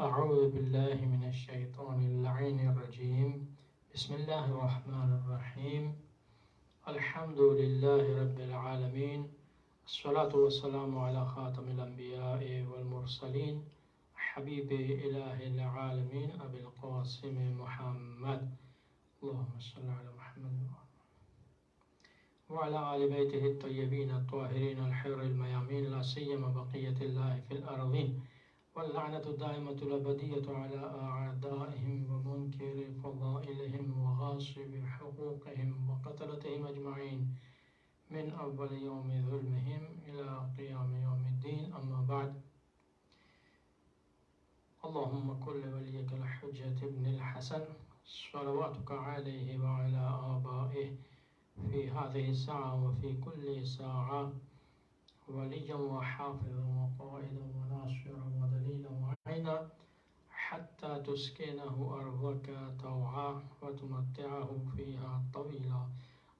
أعوذ بالله من الشيطان اللعين الرجيم بسم الله الرحمن الرحيم الحمد لله رب العالمين الصلاة والسلام على خاتم الأنبياء والمرسلين حبيب إله العالمين أبي القاسم محمد اللهم صل على محمد وعلى آل بيته الطيبين الطاهرين الحر الميامين لا سيما بقية الله في الأرضين واللعنة الدائمة الأبدية على أعدائهم ومنكر فضائلهم وغاصب حقوقهم وقتلتهم أجمعين من أول يوم ظلمهم إلى قيام يوم الدين أما بعد اللهم كل وليك الحجة ابن الحسن صلواتك عليه وعلى آبائه في هذه الساعة وفي كل ساعة وليا وحافظا وقائدا وناصرا ودليلا وعينا حتى تسكنه أرضك طوعا وتمتعه فيها طويلا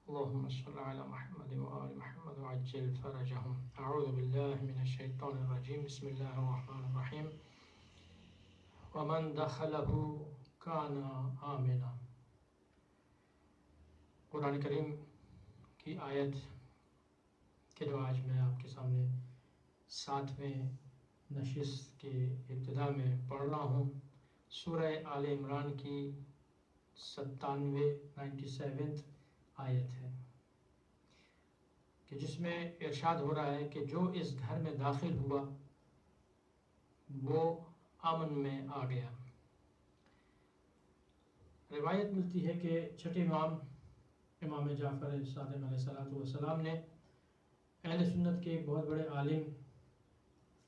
اللهم صل على محمد وآل محمد وعجل فرجهم. أعوذ بالله من الشيطان الرجيم بسم الله الرحمن الرحيم ومن دخله كان آمنا. قرآن کریم کی آیت کہ جو آج میں آپ کے سامنے 7ویں نشست کے ابتدا میں پڑھ رہا ہوں، سورہ آل عمران کی 97 آیت ہے کہ جس میں ارشاد ہو رہا ہے کہ جو اس گھر میں داخل ہوا وہ امن میں آ گیا۔ روایت ملتی ہے کہ چھٹے امام جعفر صادق علیہ السلام نے اہل سنت کے ایک بہت بڑے عالم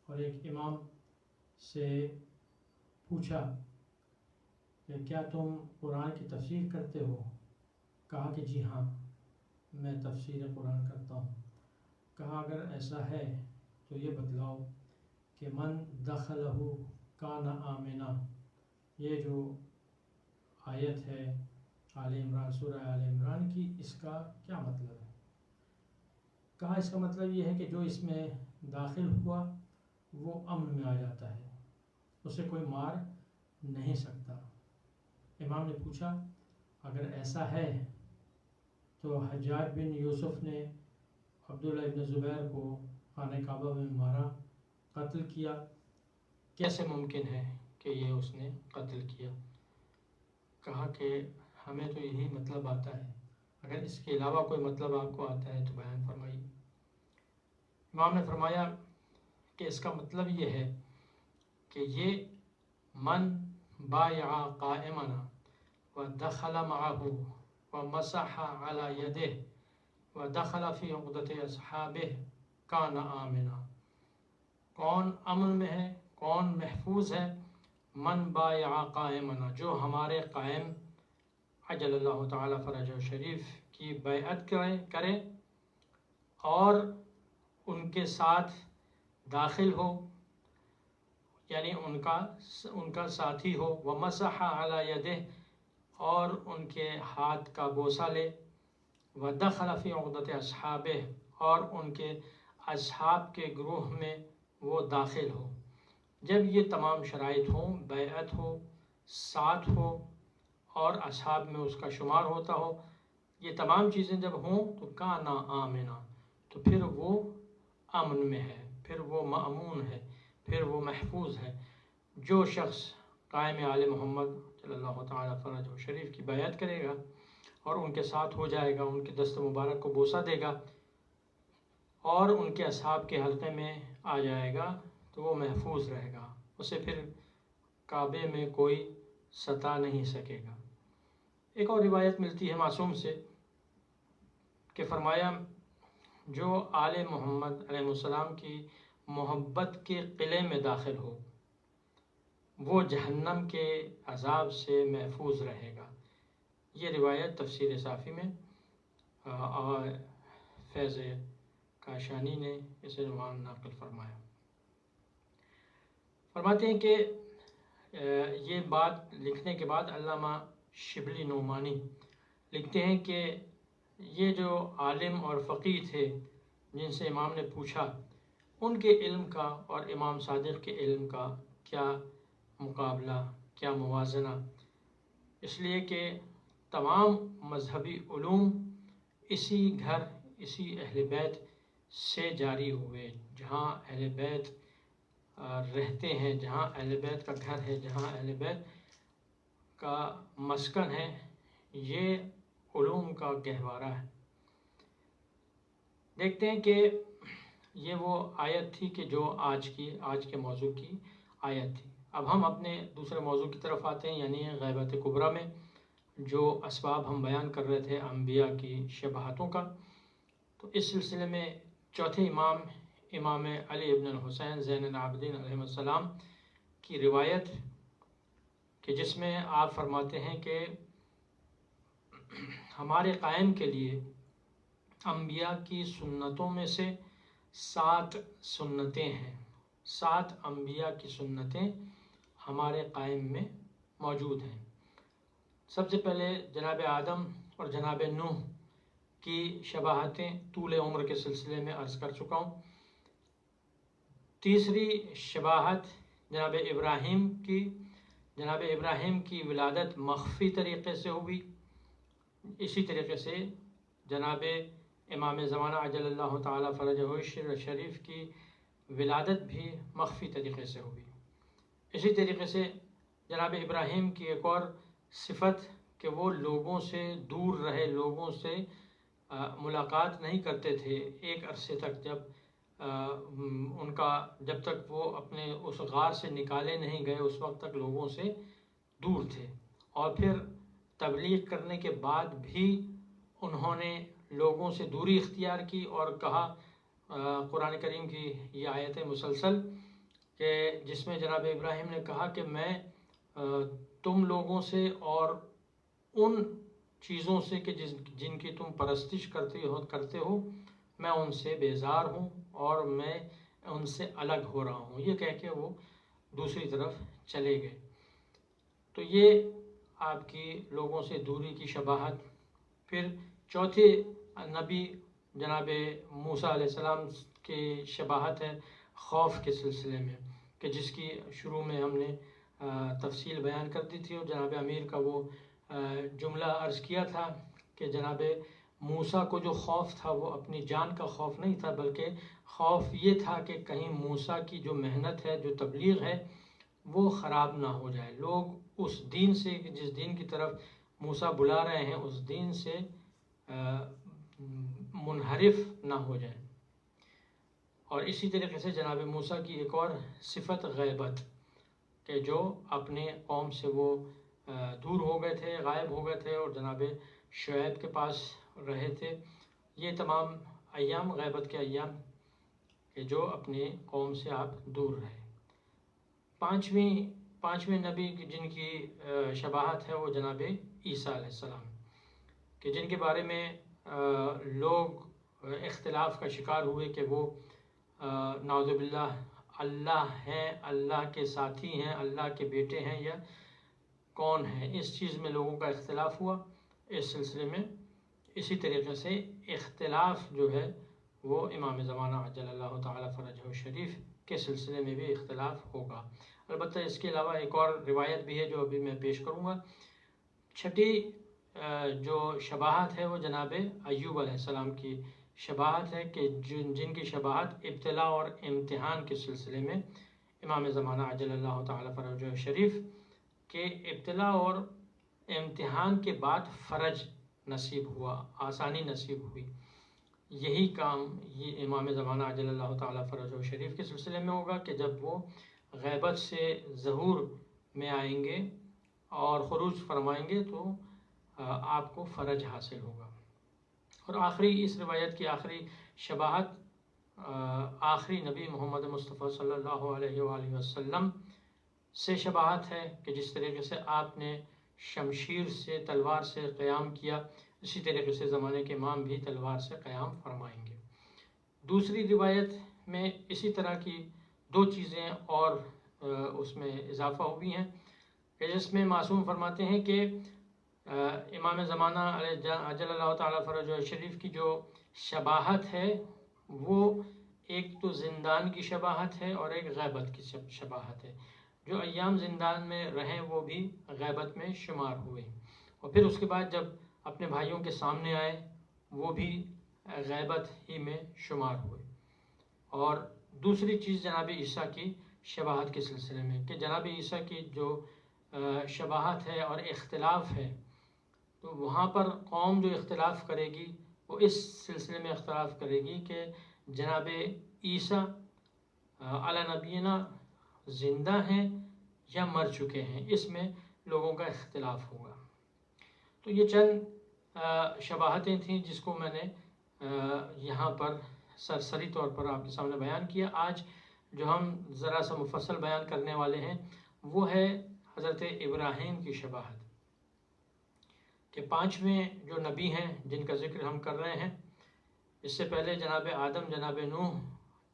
اور ایک امام سے پوچھا کہ کیا تم قرآن کی تفسیر کرتے ہو؟ کہا کہ جی ہاں، میں تفسیر قرآن کرتا ہوں۔ کہا اگر ایسا ہے تو یہ بتلاؤ کہ من دخلہ کان آمنا، یہ جو آیت ہے آل عمران، سورہ آل عمران کی، اس کا کیا مطلب ہے؟ کہا اس کا مطلب یہ ہے کہ جو اس میں داخل ہوا وہ امن میں آ جاتا ہے، اسے کوئی مار نہیں سکتا۔ امام نے پوچھا اگر ایسا ہے تو حجاج بن یوسف نے عبداللہ ابن زبیر کو خانہ کعبہ میں مارا، قتل کیا، کیسے ممکن ہے کہ یہ اس نے قتل کیا؟ کہا کہ ہمیں تو یہی مطلب آتا ہے، اگر اس کے علاوہ کوئی مطلب آپ کو آتا ہے تو بیان فرمائیے۔ امام نے فرمایا کہ اس کا مطلب یہ ہے کہ یہ من بایع قائما ودخل معه ومسح على يده ودخل في عقدة اصحابه كان آمنا۔ کون امن میں ہے، کون محفوظ ہے؟ من بایع قائما، جو ہمارے قائم عجل اللہ تعالی فرجہ شریف کی بیعت کرے اور ان کے ساتھ داخل ہو، یعنی ان کا ساتھی ہو، ومسح علی یدہ، اور ان کے ہاتھ کا بوسہ لے، ودخل فی عقدۃ اصحابہ، اور ان کے اصحاب کے گروہ میں وہ داخل ہو۔ جب یہ تمام شرائط ہوں، بیعت ہو، ساتھ ہو اور اصحاب میں اس کا شمار ہوتا ہو، یہ تمام چیزیں جب ہوں تو کانا آمنا، تو پھر وہ امن میں ہے، پھر وہ مأمون ہے، پھر وہ محفوظ ہے۔ جو شخص قائم آل محمد صلی اللہ تعالیٰ فرجہ شریف کی بیعت کرے گا اور ان کے ساتھ ہو جائے گا، ان کے دست مبارک کو بوسہ دے گا اور ان کے اصحاب کے حلقے میں آ جائے گا تو وہ محفوظ رہے گا، اسے پھر کعبے میں کوئی ستا نہیں سکے گا۔ ایک اور روایت ملتی ہے معصوم سے کہ فرمایا جو آل محمد علیہ السلام کی محبت کے قلعے میں داخل ہو وہ جہنم کے عذاب سے محفوظ رہے گا۔ یہ روایت تفسیر صافی میں فیض کاشانی نے اسے عنوان نقل فرمایا۔ فرماتے ہیں کہ یہ بات لکھنے کے بعد علامہ شبلی نعمانی لکھتے ہیں کہ یہ جو عالم اور فقیہ تھے جن سے امام نے پوچھا، ان کے علم کا اور امام صادق کے علم کا کیا مقابلہ، کیا موازنہ، اس لیے کہ تمام مذہبی علوم اسی گھر، اسی اہل بیت سے جاری ہوئے. جہاں اہل بیت رہتے ہیں، جہاں اہل بیت کا گھر ہے، جہاں اہل بیت کا مسکن ہے، یہ علوم کا گہوارہ ہے. دیکھتے ہیں کہ یہ وہ آیت تھی کہ جو آج کے موضوع کی آیت تھی. اب ہم اپنے دوسرے موضوع کی طرف آتے ہیں، یعنی غیبت کبریٰ میں جو اسباب ہم بیان کر رہے تھے انبیاء کی شباہتوں کا. تو اس سلسلے میں چوتھے امام علی ابن الحسین زین العابدین علیہ السلام کی روایت، کہ جس میں آپ فرماتے ہیں کہ ہمارے قائم کے لیے انبیاء کی سنتوں میں سے 7 سنتیں ہیں. 7 انبیاء کی سنتیں ہمارے قائم میں موجود ہیں. سب سے پہلے جناب آدم اور جناب نوح کی شباہتیں طول عمر کے سلسلے میں عرض کر چکا ہوں. تیسری شباہت جناب ابراہیم کی ولادت مخفی طریقے سے ہوئی. اسی طریقے سے جناب امام زمانہ عجل اللہ تعالیٰ فرجہ شریف کی ولادت بھی مخفی طریقے سے ہوئی. اسی طریقے سے جناب ابراہیم کی ایک اور صفت کہ وہ لوگوں سے دور رہے، لوگوں سے ملاقات نہیں کرتے تھے ایک عرصے تک، جب تک وہ اپنے اس غار سے نکالے نہیں گئے اس وقت تک لوگوں سے دور تھے. اور پھر تبلیغ کرنے کے بعد بھی انہوں نے لوگوں سے دوری اختیار کی اور کہا، قرآن کریم کی یہ آیت مسلسل کہ جس میں جناب ابراہیم نے کہا کہ میں تم لوگوں سے اور ان چیزوں سے کہ جن کی تم پرستش کرتے ہو میں ان سے بیزار ہوں اور میں ان سے الگ ہو رہا ہوں. یہ کہہ کے وہ دوسری طرف چلے گئے. تو یہ آپ کی لوگوں سے دوری کی شباہت. پھر چوتھے نبی جناب موسیٰ علیہ السلام کی شباہت ہے خوف کے سلسلے میں، کہ جس کی شروع میں ہم نے تفصیل بیان کر دی تھی، اور جناب امیر کا وہ جملہ عرض کیا تھا کہ جناب موسیٰ کو جو خوف تھا وہ اپنی جان کا خوف نہیں تھا، بلکہ خوف یہ تھا کہ کہیں موسیٰ کی جو محنت ہے، جو تبلیغ ہے، وہ خراب نہ ہو جائے. لوگ اس دین سے، جس دین کی طرف موسیٰ بلا رہے ہیں، اس دین سے منحرف نہ ہو جائے. اور اسی طریقے سے جناب موسیٰ کی ایک اور صفت غیبت، کہ جو اپنے قوم سے وہ دور ہو گئے تھے، غائب ہو گئے تھے اور جناب شعیب کے پاس رہے تھے. یہ تمام ایام غیبت کے ایام کہ جو اپنی قوم سے آپ دور رہے. پانچویں نبی جن کی شباہت ہے وہ جناب عیسیٰ علیہ السلام، کہ جن کے بارے میں لوگ اختلاف کا شکار ہوئے کہ وہ نعوذ باللہ اللہ ہیں، اللہ کے ساتھی ہیں، اللہ کے بیٹے ہیں یا کون ہیں. اس چیز میں لوگوں کا اختلاف ہوا. اس سلسلے میں اسی طریقے سے اختلاف جو ہے وہ امام زمانہ عجل اللہ تعالیٰ فرجہ شریف کے سلسلے میں بھی اختلاف ہوگا. البتہ اس کے علاوہ ایک اور روایت بھی ہے جو ابھی میں پیش کروں گا. چھٹی جو شباہت ہے وہ جناب ایوب علیہ السلام کی شباہت ہے، کہ جن کی شباہت ابتلاء اور امتحان کے سلسلے میں امام زمانہ عجل اللہ تعالیٰ فرجہ شریف کے ابتلاء اور امتحان کے بعد فرج نصیب ہوا، آسانی نصیب ہوئی. یہی کام یہ امام زمانہ عجل اللہ تعالیٰ فرجہ شریف کے سلسلے میں ہوگا کہ جب وہ غیبت سے ظہور میں آئیں گے اور خروج فرمائیں گے تو آپ کو فرج حاصل ہوگا. اور اس روایت کی آخری شباہت آخری نبی محمد مصطفیٰ صلی اللہ علیہ وآلہ وسلم سے شباہت ہے، کہ جس طریقے سے آپ نے شمشیر سے، تلوار سے قیام کیا، اسی طریقے سے زمانے کے امام بھی تلوار سے قیام فرمائیں گے. دوسری روایت میں اسی طرح کی 2 چیزیں اور اس میں اضافہ ہوئی ہیں، کہ جس میں معصوم فرماتے ہیں کہ امام زمانہ عجل اللہ تعالیٰ فرجہ شریف کی جو شباہت ہے وہ ایک تو زندان کی شباہت ہے اور ایک غیبت کی شباہت ہے. جو ایام زندان میں رہیں وہ بھی غیبت میں شمار ہوئے، اور پھر اس کے بعد جب اپنے بھائیوں کے سامنے آئے وہ بھی غیبت ہی میں شمار ہوئے۔ اور دوسری چیز جناب عیسیٰ کی شباہت کے سلسلے میں کہ جناب عیسیٰ کی جو شباہت ہے اور اختلاف ہے، تو وہاں پر قوم جو اختلاف کرے گی وہ اس سلسلے میں اختلاف کرے گی کہ جناب عیسیٰ علی نبینا زندہ ہیں یا مر چکے ہیں، اس میں لوگوں کا اختلاف ہوگا۔ تو یہ چند شباہتیں تھیں جس کو میں نے یہاں پر سرسری طور پر آپ کے سامنے بیان کیا۔ آج جو ہم ذرا سا مفصل بیان کرنے والے ہیں وہ ہے حضرت ابراہیم کی شباہت، کہ پانچویں جو نبی ہیں جن کا ذکر ہم کر رہے ہیں، اس سے پہلے جناب آدم، جناب نوح،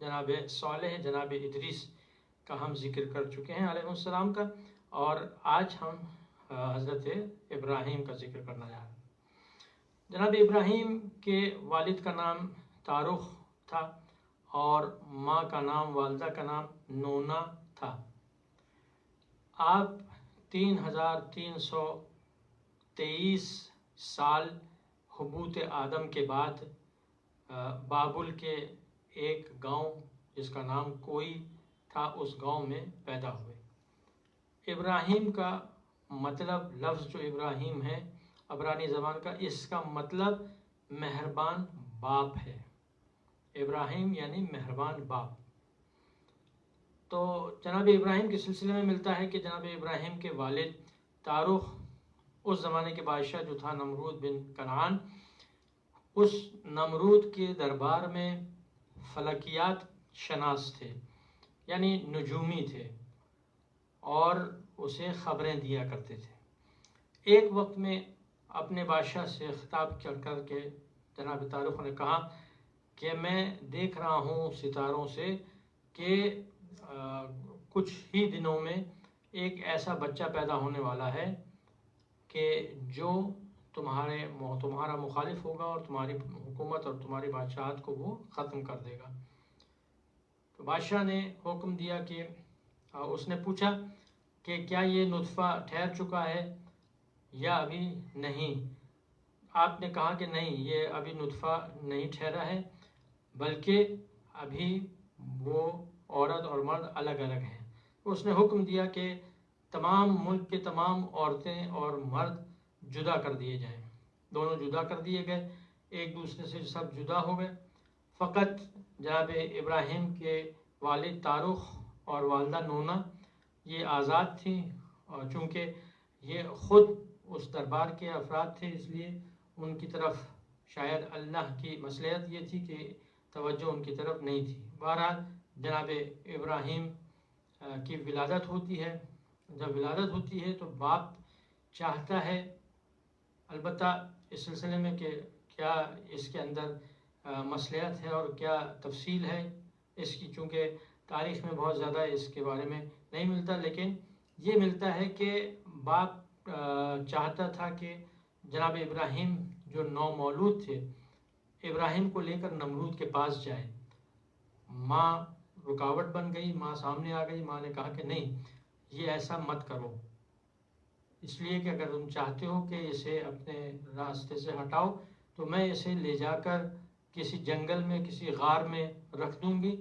جناب صالح، جناب ادریس کا ہم ذکر کر چکے ہیں علیہ السلام کا، اور آج ہم حضرت ابراہیم کا ذکر کرنا چاہ رہے ہیں۔ جناب ابراہیم کے والد کا نام تارخ تھا اور ماں کا نام، والدہ کا نام نونا تھا۔ آپ 3323 سال حبوط آدم کے بعد بابل کے ایک گاؤں جس کا نام کوئی تھا، اس گاؤں میں پیدا ہوئے۔ ابراہیم کا مطلب، لفظ جو ابراہیم ہے عبرانی زبان کا، اس کا مطلب مہربان باپ ہے۔ ابراہیم یعنی مہربان باپ۔ تو جناب ابراہیم کے سلسلے میں ملتا ہے کہ جناب ابراہیم کے والد تارخ اس زمانے کے بادشاہ جو تھا نمرود بن کنعان، اس نمرود کے دربار میں فلکیات شناس تھے، یعنی نجومی تھے، اور اسے خبریں دیا کرتے تھے۔ ایک وقت میں اپنے بادشاہ سے خطاب کر کے جناب تارخ نے کہا کہ میں دیکھ رہا ہوں ستاروں سے کہ کچھ ہی دنوں میں ایک ایسا بچہ پیدا ہونے والا ہے کہ جو تمہارا مخالف ہوگا اور تمہاری حکومت اور تمہاری بادشاہت کو وہ ختم کر دے گا۔ تو بادشاہ نے حکم دیا کہ اس نے پوچھا کہ کیا یہ نطفہ ٹھہر چکا ہے یا ابھی نہیں؟ آپ نے کہا کہ نہیں، یہ ابھی نطفہ نہیں ٹھہرا ہے، بلکہ ابھی وہ عورت اور مرد الگ الگ ہیں۔ اس نے حکم دیا کہ تمام ملک کے تمام عورتیں اور مرد جدا کر دیے جائیں۔ دونوں جدا کر دیے گئے، ایک دوسرے سے سب جدا ہو گئے۔ فقط جناب ابراہیم کے والد تارخ اور والدہ نونا یہ آزاد تھیں، اور چونکہ یہ خود اس دربار کے افراد تھے اس لیے ان کی طرف شاید اللہ کی مصلحت یہ تھی کہ توجہ ان کی طرف نہیں تھی۔ بہرحال جناب ابراہیم کی ولادت ہوتی ہے۔ جب ولادت ہوتی ہے تو باپ چاہتا ہے، البتہ اس سلسلے میں کہ کیا اس کے اندر مصلحت ہے اور کیا تفصیل ہے اس کی، چونکہ تاریخ میں بہت زیادہ اس کے بارے میں نہیں ملتا، لیکن یہ ملتا ہے کہ باپ چاہتا تھا کہ جناب ابراہیم جو نومولود تھے، ابراہیم کو لے کر نمرود کے پاس جائے۔ ماں رکاوٹ بن گئی، ماں سامنے آ گئی، ماں نے کہا کہ نہیں، یہ ایسا مت کرو، اس لیے کہ اگر تم چاہتے ہو کہ اسے اپنے راستے سے ہٹاؤ تو میں اسے لے جا کر کسی جنگل میں، کسی غار میں رکھ دوں گی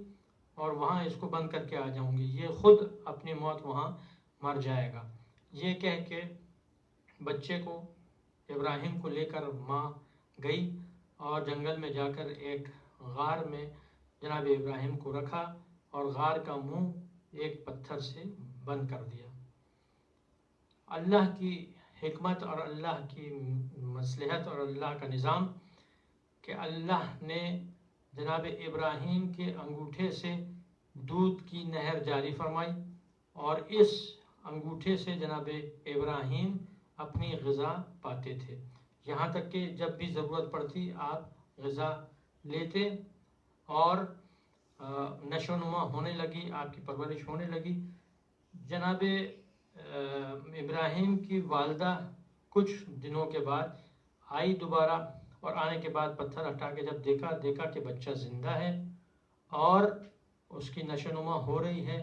اور وہاں اس کو بند کر کے آ جاؤں گی، یہ خود اپنی موت وہاں مر جائے گا۔ یہ کہہ کے بچے کو، ابراہیم کو لے کر ماں گئی اور جنگل میں جا کر ایک غار میں جناب ابراہیم کو رکھا اور غار کا منہ ایک پتھر سے بند کر دیا۔ اللہ کی حکمت اور اللہ کی مصلحت اور اللہ کا نظام کہ اللہ نے جناب ابراہیم کے انگوٹھے سے دودھ کی نہر جاری فرمائی، اور اس انگوٹھے سے جناب ابراہیم اپنی غذا پاتے تھے، یہاں تک کہ جب بھی ضرورت پڑتی آپ غذا لیتے اور نشو و نما ہونے لگی، آپ کی پرورش ہونے لگی۔ جناب ابراہیم کی والدہ کچھ دنوں کے بعد آئی دوبارہ، اور آنے کے بعد پتھر ہٹا کے جب دیکھا کہ بچہ زندہ ہے اور اس کی نشو و نما ہو رہی ہے،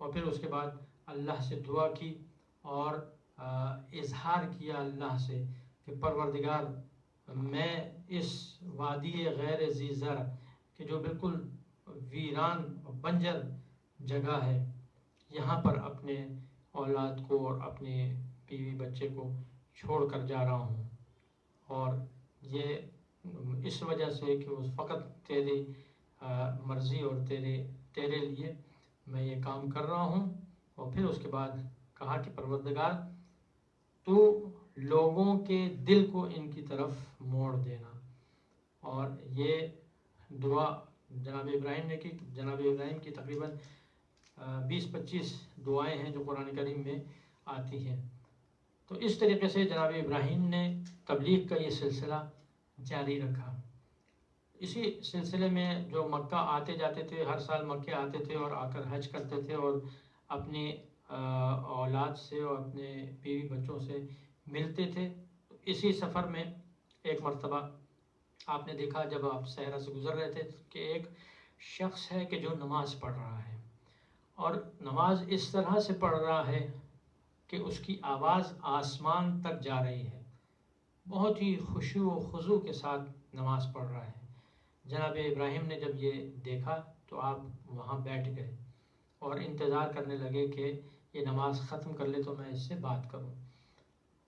اور پھر اس کے بعد اللہ سے دعا کی اور اظہار کیا اللہ سے کہ پروردگار میں اس وادی غیر ذی زرع کہ جو بالکل ویران بنجر جگہ ہے، یہاں پر اپنے اولاد کو اور اپنے بیوی بچے کو چھوڑ کر جا رہا ہوں، اور یہ اس وجہ سے کہ اس فقط تیری مرضی اور تیرے لیے میں یہ کام کر رہا ہوں۔ اور پھر اس کے بعد کہا کہ پروردگار تو لوگوں کے دل کو ان کی طرف موڑ دینا۔ اور یہ دعا جناب ابراہیم نے کی۔ جناب ابراہیم کی تقریباً 20-25 دعائیں ہیں جو قرآن کریم میں آتی ہیں۔ تو اس طریقے سے جناب ابراہیم نے تبلیغ کا یہ سلسلہ جاری رکھا۔ اسی سلسلے میں جو مکہ آتے جاتے تھے، ہر سال مکہ آتے تھے اور آ کر حج کرتے تھے اور اپنی اولاد سے اور اپنے بیوی بچوں سے ملتے تھے۔ اسی سفر میں ایک مرتبہ آپ نے دیکھا جب آپ صحرا سے گزر رہے تھے کہ ایک شخص ہے کہ جو نماز پڑھ رہا ہے، اور نماز اس طرح سے پڑھ رہا ہے کہ اس کی آواز آسمان تک جا رہی ہے، بہت ہی خشوع و خضوع کے ساتھ نماز پڑھ رہا ہے۔ جناب ابراہیم نے جب یہ دیکھا تو آپ وہاں بیٹھ گئے اور انتظار کرنے لگے کہ یہ نماز ختم کر لے تو میں اس سے بات کروں۔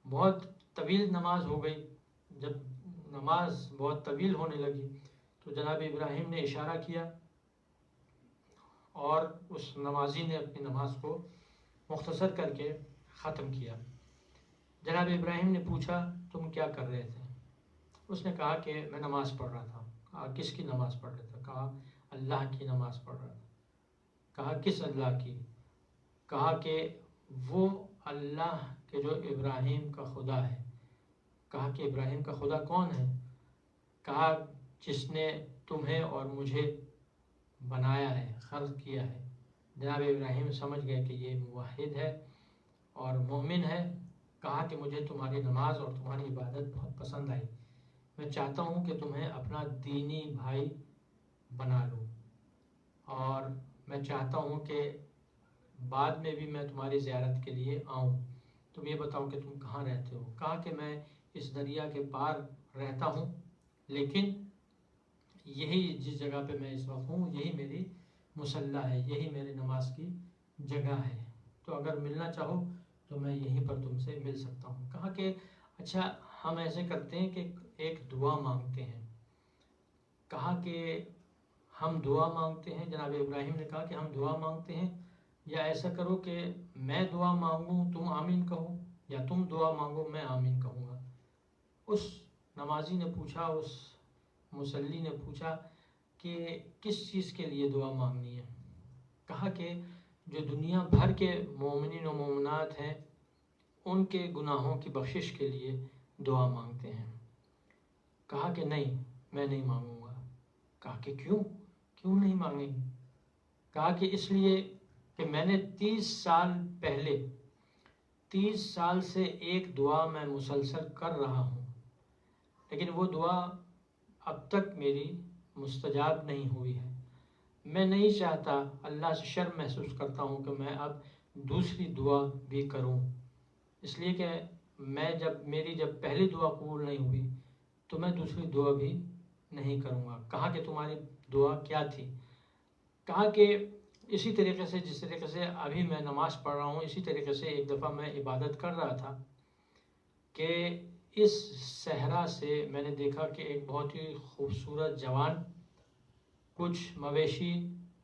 بہت طویل نماز ہو گئی۔ جب نماز بہت طویل ہونے لگی تو جناب ابراہیم نے اشارہ کیا اور اس نمازی نے اپنی نماز کو مختصر کر کے ختم کیا۔ جناب ابراہیم نے پوچھا تم کیا کر رہے تھے؟ اس نے کہا کہ میں نماز پڑھ رہا تھا۔ کہا کس کی نماز پڑھ رہا تھا؟ کہا اللہ کی نماز پڑھ رہا تھا۔ کہا کس اللہ کی؟ کہا کہ وہ اللہ کہ جو ابراہیم کا خدا ہے۔ کہا کہ ابراہیم کا خدا کون ہے؟ کہا جس نے تمہیں اور مجھے بنایا ہے، خلق کیا ہے۔ جناب ابراہیم سمجھ گئے کہ یہ موحد ہے اور مومن ہے۔ کہا کہ مجھے تمہاری نماز اور تمہاری عبادت بہت پسند آئی، میں چاہتا ہوں کہ تمہیں اپنا دینی بھائی بنا لوں، اور میں چاہتا ہوں کہ بعد میں بھی میں تمہاری زیارت کے لیے آؤں۔ تم یہ بتاؤ کہ تم کہاں رہتے ہو؟ کہا کہ میں اس دریا کے پار رہتا ہوں، لیکن یہی جس جگہ پہ میں اس وقت ہوں یہی میری مصلی ہے، یہی میری نماز کی جگہ ہے، تو اگر ملنا چاہو تو میں یہیں پر تم سے مل سکتا ہوں۔ کہا کہ اچھا ہم ایسے کرتے ہیں کہ ایک دعا مانگتے ہیں۔ کہا کہ ہم دعا مانگتے ہیں۔ جناب ابراہیم نے کہا کہ ہم دعا مانگتے ہیں، یا ایسا کرو کہ میں دعا مانگوں تم آمین کہو، یا تم دعا مانگو میں آمین کہوں گا۔ اس نمازی نے پوچھا، اس مصلی نے پوچھا کہ کس چیز کے لیے دعا مانگنی ہے؟ کہا کہ جو دنیا بھر کے مومنین و مومنات ہیں ان کے گناہوں کی بخشش کے لیے دعا مانگتے ہیں۔ کہا کہ نہیں میں نہیں مانگوں گا۔ کہا کہ کیوں نہیں مانگیں گے؟ کہا کہ اس لیے کہ میں نے 30 سال پہلے 30 سال سے ایک دعا میں مسلسل کر رہا ہوں، لیکن وہ دعا اب تک میری مستجاب نہیں ہوئی ہے۔ میں نہیں چاہتا، اللہ سے شرم محسوس کرتا ہوں کہ میں اب دوسری دعا بھی کروں، اس لیے کہ میری جب پہلی دعا قبول نہیں ہوئی تو میں دوسری دعا بھی نہیں کروں گا۔ کہا کہ تمہاری دعا کیا تھی؟ کہا کہ اسی طریقے سے جس طریقے سے ابھی میں نماز پڑھ رہا ہوں، اسی طریقے سے ایک دفعہ میں عبادت کر رہا تھا کہ اس صحرا سے میں نے دیکھا کہ ایک بہت ہی خوبصورت جوان کچھ مویشی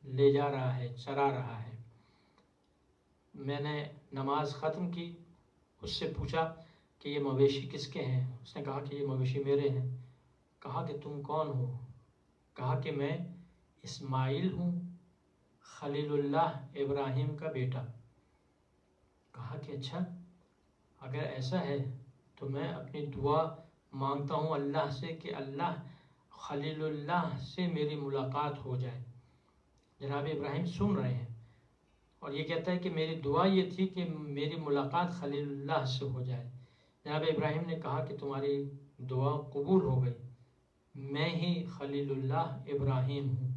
لے جا رہا ہے، چرا رہا ہے۔ میں نے نماز ختم کی، اس سے پوچھا کہ یہ مویشی کس کے ہیں؟ اس نے کہا کہ یہ مویشی میرے ہیں۔ کہا کہ تم کون ہو؟ کہا کہ میں اسماعیل ہوں، خلیل اللہ ابراہیم کا بیٹا۔ کہا کہ اچھا اگر ایسا ہے تو میں اپنی دعا مانگتا ہوں اللہ سے کہ اللہ خلیل اللہ سے میری ملاقات ہو جائے۔ جناب ابراہیم سن رہے ہیں اور یہ کہتا ہے کہ میری دعا یہ تھی کہ میری ملاقات خلیل اللہ سے ہو جائے۔ جناب ابراہیم نے کہا کہ تمہاری دعا قبول ہو گئی، میں ہی خلیل اللہ ابراہیم ہوں۔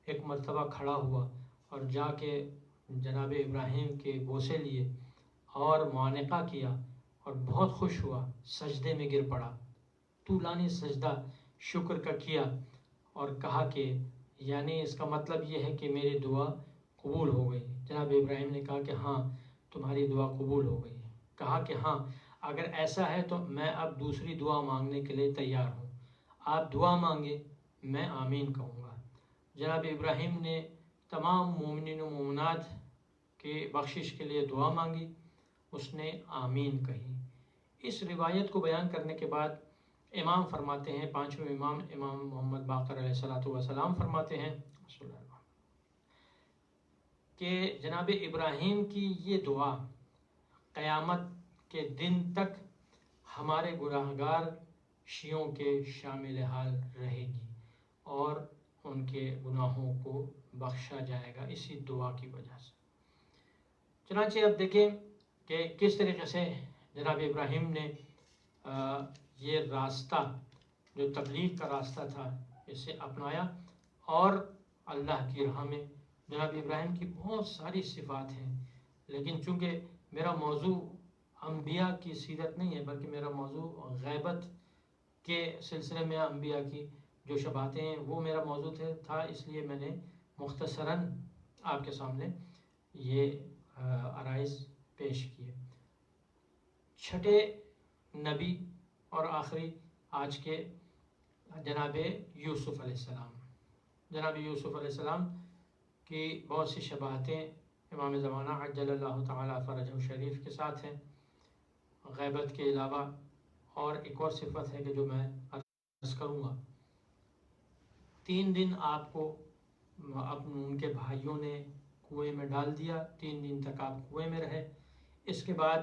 ایک مرتبہ کھڑا ہوا اور جا کے جناب ابراہیم کے بوسے لیے اور معانقہ کیا اور بہت خوش ہوا، سجدے میں گر پڑا، طولانی سجدہ شکر کا کیا اور کہا کہ یعنی اس کا مطلب یہ ہے کہ میری دعا قبول ہو گئی۔ جناب ابراہیم نے کہا کہ ہاں تمہاری دعا قبول ہو گئی ہے۔ کہا کہ ہاں اگر ایسا ہے تو میں اب دوسری دعا مانگنے کے لیے تیار ہوں، آپ دعا مانگے میں آمین کہوں گا۔ جناب ابراہیم نے تمام مومنین و مومنات کی بخشش کے لیے دعا مانگی، اس نے آمین کہی۔ اس روایت کو بیان کرنے کے بعد امام فرماتے ہیں، پانچویں امام امام محمد باقر علیہ السلام فرماتے ہیں کہ جناب ابراہیم کی یہ دعا قیامت کے دن تک ہمارے گناہگار شیعوں کے شامل حال رہے گی اور ان کے گناہوں کو بخشا جائے گا اسی دعا کی وجہ سے۔ چنانچہ اب دیکھیں کہ کس طریقے سے جناب ابراہیم نے یہ راستہ جو تبلیغ کا راستہ تھا اسے اپنایا، اور اللہ کی راہ میں جناب ابراہیم کی بہت ساری صفات ہیں، لیکن چونکہ میرا موضوع انبیاء کی سیرت نہیں ہے بلکہ میرا موضوع غیبت کے سلسلے میں انبیاء کی جو شباہتیں ہیں وہ میرا موضوع تھا، اس لیے میں نے مختصراً آپ کے سامنے یہ عرائض پیش کیے۔ چھٹے نبی اور آخری آج کے جناب یوسف علیہ السلام۔ جناب یوسف علیہ السلام کی بہت سی شباہتیں امام زمانہ عجل اللہ تعالیٰ فرجہ شریف کے ساتھ ہیں غیبت کے علاوہ، اور ایک اور صفت ہے کہ جو میں عرض کروں گا۔ 3 دن آپ کو ان کے بھائیوں نے کنویں میں ڈال دیا، 3 دن تک آپ کنویں میں رہے، اس کے بعد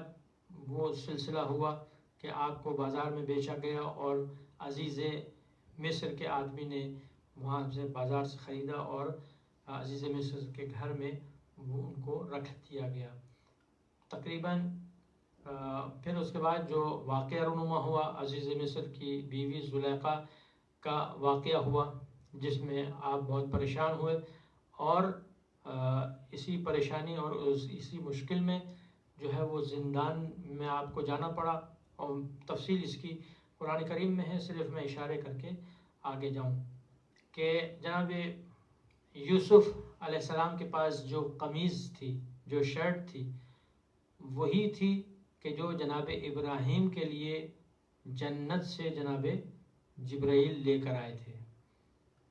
وہ سلسلہ ہوا کہ آپ کو بازار میں بیچا گیا اور عزیز مصر کے آدمی نے وہاں سے بازار سے خریدا اور عزیز مصر کے گھر میں وہ ان کو رکھ دیا گیا تقریباً۔ پھر اس کے بعد جو واقعہ رونما ہوا عزیز مصر کی بیوی زلیخا کا واقعہ ہوا جس میں آپ بہت پریشان ہوئے، اور اسی پریشانی اور اسی مشکل میں جو ہے وہ زندان میں آپ کو جانا پڑا، اور تفصیل اس کی قرآن کریم میں ہے، صرف میں اشارے کر کے آگے جاؤں کہ جناب یوسف علیہ السلام کے پاس جو قمیض تھی، جو شرٹ تھی، وہی تھی کہ جو جناب ابراہیم کے لیے جنت سے جناب جبرائیل لے کر آئے تھے،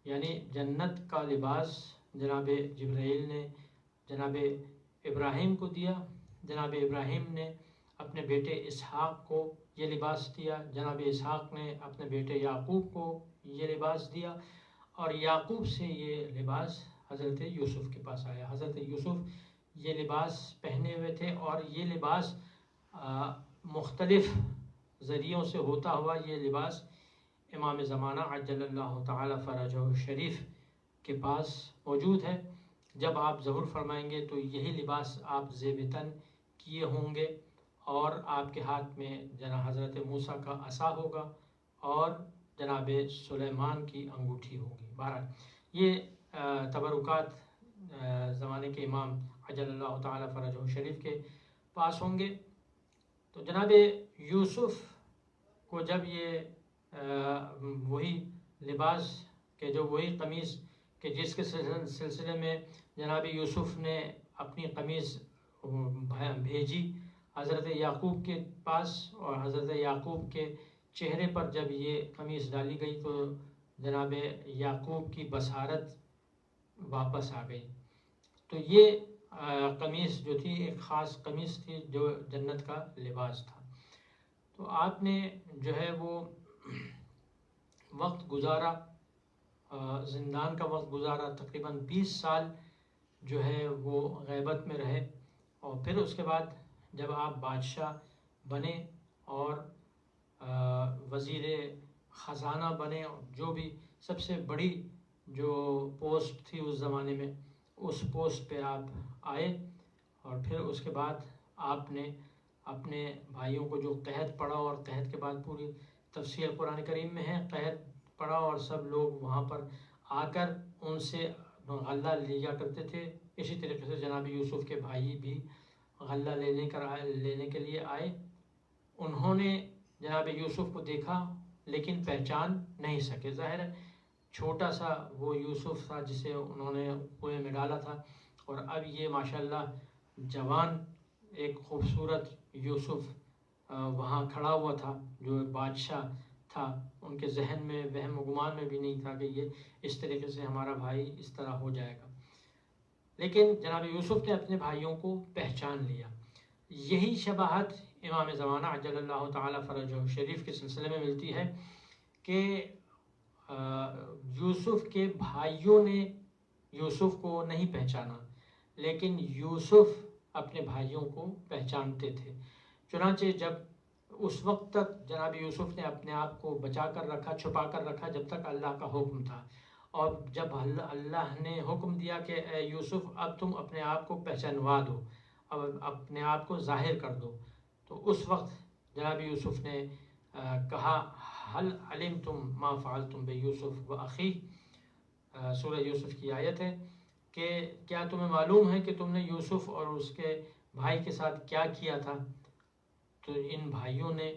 یعنی جنت کا لباس جناب جبرائیل نے جناب ابراہیم کو دیا، جناب ابراہیم نے اپنے بیٹے اسحاق کو یہ لباس دیا، جناب اسحاق نے اپنے بیٹے یعقوب کو یہ لباس دیا، اور یعقوب سے یہ لباس حضرت یوسف کے پاس آیا۔ حضرت یوسف یہ لباس پہنے ہوئے تھے، اور یہ لباس مختلف ذریعوں سے ہوتا ہوا یہ لباس امام زمانہ عجل اللہ تعالی فرجہ شریف کے پاس موجود ہے۔ جب آپ ظہور فرمائیں گے تو یہی لباس آپ زیب تن کیے ہوں گے، اور آپ کے ہاتھ میں جناب حضرت موسیٰ کا عصا ہوگا اور جناب سلیمان کی انگوٹھی ہوگی۔ بہرحال یہ تبرکات زمانے کے امام عجل اللہ تعالی فرجہ شریف کے پاس ہوں گے۔ تو جناب یوسف کو جب یہ وہی لباس کہ جو وہی قمیض کہ جس کے سلسلے میں جناب یوسف نے اپنی قمیض بھیجی حضرت یعقوب کے پاس، اور حضرت یعقوب کے چہرے پر جب یہ قمیض ڈالی گئی تو جناب یعقوب کی بصارت واپس آ گئی۔ تو یہ قمیض جو تھی ایک خاص قمیض تھی جو جنت کا لباس تھا۔ تو آپ نے جو ہے وہ وقت گزارا، زندان کا وقت گزارا، تقریباً 20 سال جو ہے وہ غیبت میں رہے، اور پھر اس کے بعد جب آپ بادشاہ بنے اور وزیر خزانہ بنے، جو بھی سب سے بڑی جو پوسٹ تھی اس زمانے میں اس پوسٹ پہ آپ آئے، اور پھر اس کے بعد آپ نے اپنے بھائیوں کو جو قحط پڑا، اور قحط کے بعد پوری تفصیل قرآن کریم میں ہے، قحط پڑا اور سب لوگ وہاں پر آ کر ان سے غلہ لیا کرتے تھے، اسی طریقے سے جناب یوسف کے بھائی بھی غلہ لینے کے لیے آئے. انہوں نے جناب یوسف کو دیکھا لیکن پہچان نہیں سکے. ظاہر ہے چھوٹا سا وہ یوسف تھا جسے انہوں نے کنویں میں ڈالا تھا، اور اب یہ ماشاءاللہ جوان ایک خوبصورت یوسف وہاں کھڑا ہوا تھا جو بادشاہ تھا. ان کے ذہن میں وہم و گمان میں بھی نہیں تھا کہ یہ اس طریقے سے ہمارا بھائی اس طرح ہو جائے گا. لیکن جناب یوسف نے اپنے بھائیوں کو پہچان لیا. یہی شباہت امام زمانہ عجل اللہ تعالی فرجہ شریف کے سلسلے میں ملتی ہے کہ یوسف کے بھائیوں نے یوسف کو نہیں پہچانا لیکن یوسف اپنے بھائیوں کو پہچانتے تھے. چنانچہ جب اس وقت تک جناب یوسف نے اپنے آپ کو بچا کر رکھا، چھپا کر رکھا جب تک اللہ کا حکم تھا، اور جب اللہ نے حکم دیا کہ اے یوسف اب تم اپنے آپ کو پہچانوا دو، اب اپنے آپ کو ظاہر کر دو، تو اس وقت جناب یوسف نے کہا حل علمتم ما فعلتم بیوسف واخیہ، سورہ یوسف کی آیت ہے کہ کیا تمہیں معلوم ہے کہ تم نے یوسف اور اس کے بھائی کے ساتھ کیا کیا تھا. تو ان بھائیوں نے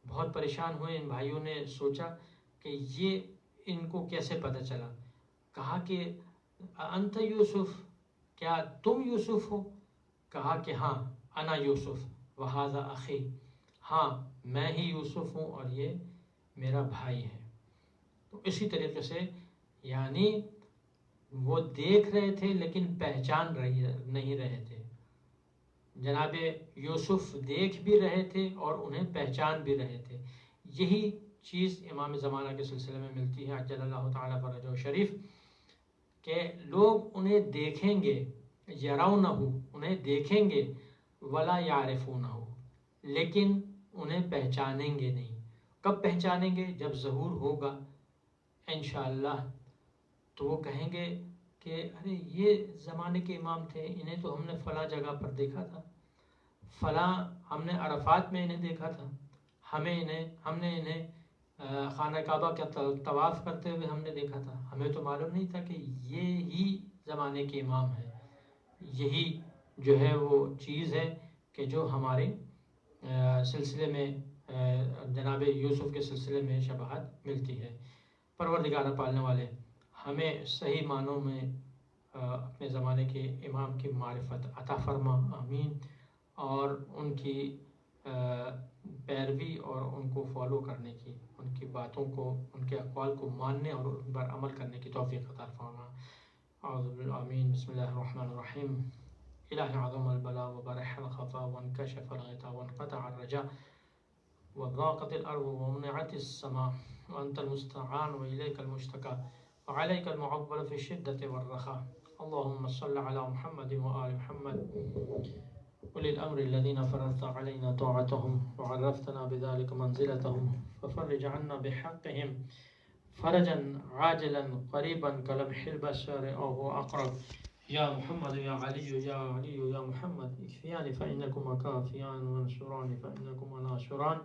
بہت پریشان ہوئے. ان بھائیوں نے سوچا کہ یہ ان کو کیسے پتہ چلا. کہا کہ انت یوسف، کیا تم یوسف ہو؟ کہا کہ ہاں انا یوسف وہذا اخی، ہاں میں ہی یوسف ہوں اور یہ میرا بھائی ہے. تو اسی طریقے سے یعنی وہ دیکھ رہے تھے لیکن پہچان نہیں رہے تھے. جناب یوسف دیکھ بھی رہے تھے اور انہیں پہچان بھی رہے تھے. یہی چیز امام زمانہ کے سلسلے میں ملتی ہے عجل اللہ تعالیٰ فرجہ شریف کہ لوگ انہیں دیکھیں گے، یرونہ، انہیں دیکھیں گے، ولا یعرفونہ، لیکن انہیں پہچانیں گے نہیں. کب پہچانیں گے؟ جب ظہور ہوگا انشاءاللہ. تو وہ کہیں گے کہ ارے یہ زمانے کے امام تھے، انہیں تو ہم نے فلاں جگہ پر دیکھا تھا، فلاں ہم نے عرفات میں انہیں دیکھا تھا، ہم نے انہیں خانہ کعبہ کا طواف کرتے ہوئے ہم نے دیکھا تھا، ہمیں تو معلوم نہیں تھا کہ یہ ہی زمانے کے امام ہیں. یہی جو ہے وہ چیز ہے کہ جو ہمارے سلسلے میں جناب یوسف کے سلسلے میں شباہت ملتی ہے. پروردگار پالنے والے ہمیں صحیح معنوں میں اپنے زمانے کے امام کی معرفت عطا فرما، آمین. اور ان کی پیروی اور ان کو فالو کرنے کی، ان کی باتوں کو، ان کے اقوال کو ماننے اور ان پر عمل کرنے کی توفیق عطا فرما. اعوذ باللہ، آمین. بسم اللہ الرحمن الرحیم. الہ عظم البلاء وبرح الخفا وانکشف الغطاء وانقطع الرجاء وضاقت الارض ومنعت السماء وانت المستعان واليك المشتكى وعليك المعول في الشدة والرخاء. اللهم صل على محمد وآل محمد أولي الأمر الذين فرضت علينا طاعتهم وعرفتنا بذلك منزلتهم ففرج عنا بحقهم فرجا عاجلا قريبا كلمح البشر أو هو أقرب. يا محمد يا علي يا علي يا محمد اكفياني فإنكما كافيان وانصراني فإنكما ناصران.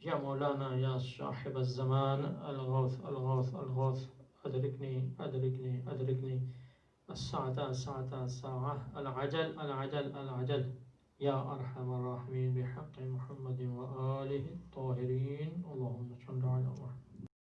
يا مولانا يا صاحب الزمان الغوث الغوث الغوث أدركني أدركني أدركني الساعة الساعة الساعة العجل العجل العجل. يا أرحم الراحمين بحق محمد وآله الطاهرين. اللهم صل على محمد.